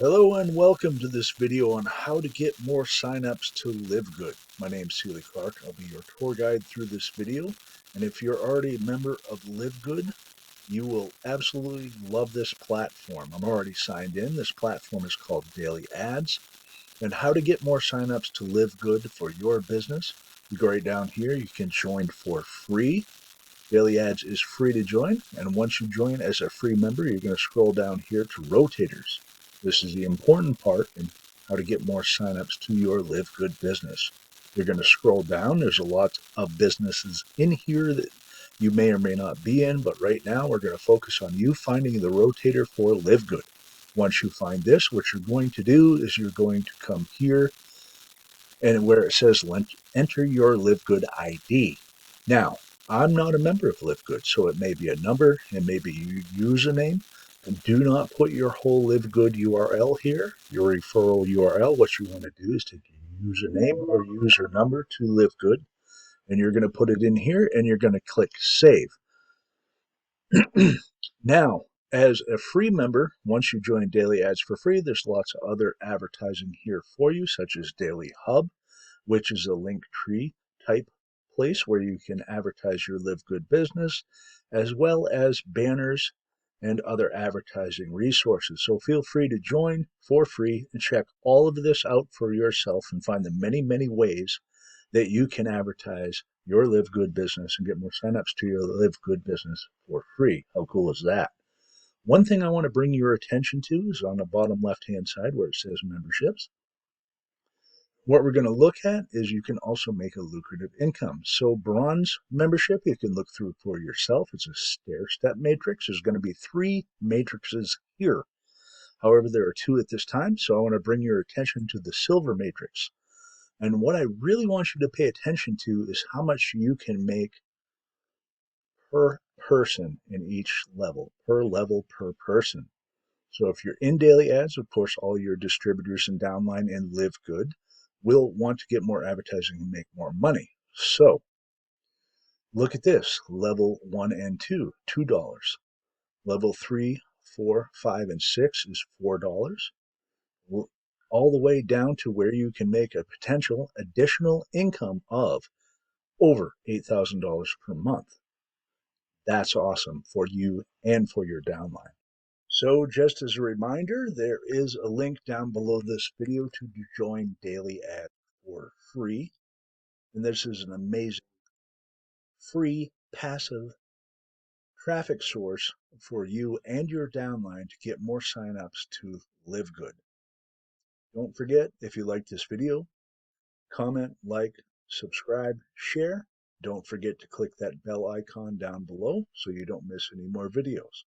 Hello and welcome to this video on how to get more signups to LiveGood. My name's Seeley Clark. I'll be your tour guide through this video. And if you're already a member of LiveGood, you will absolutely love this platform. I'm already signed in. This platform is called Daily Ads. And how to get more signups to LiveGood for your business. You go right down here. You can join for free. Daily Ads is free to join, and once you join as a free member, you're going to scroll down here to rotators. This is the important part in how to get more signups to your LiveGood business. You're going to scroll down. There's a lot of businesses in here that you may or may not be in, but right now we're going to focus on you finding the rotator for LiveGood. Once you find this, what you're going to do is you're going to come here and where it says enter your LiveGood ID. Now, I'm not a member of LiveGood, so it may be a number and maybe your username. And do not put your whole LiveGood URL here, your referral URL. What you want to do is take your username or user number to LiveGood, and you're going to put it in here, and you're going to click Save. Now, as a free member, once you join Daily Ads for free, there's lots of other advertising here for you, such as Daily Hub, which is a link tree type place where you can advertise your LiveGood business, as well as banners and other advertising resources. So feel free to join for free and check all of this out for yourself and find the many, many ways that you can advertise your LiveGood business and get more signups to your LiveGood business for free. How cool is that? One thing I want to bring your attention to is on the bottom left-hand side where it says memberships. What we're going to look at is you can also make a lucrative income. So bronze membership, you can look through for yourself. It's a stair-step matrix. There's going to be 3 matrices here. However, there are 2 at this time, so I want to bring your attention to the silver matrix. And what I really want you to pay attention to is how much you can make per person in each level, per person. So if you're in Daily Ads, of course, all your distributors and downline and LiveGood will want to get more advertising and make more money. So look at this. Level 1 and 2, $2. Level 3, 4, 5, and 6 is $4. All the way down to where you can make a potential additional income of over $8,000 per month. That's awesome for you and for your downline. So just as a reminder, there is a link down below this video to join Daily Ads for free. And this is an amazing free passive traffic source for you and your downline to get more signups to LiveGood. Don't forget, if you like this video, comment, like, subscribe, share. Don't forget to click that bell icon down below so you don't miss any more videos.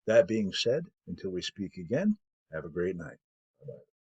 That being said, until we speak again, have a great night. Bye-bye.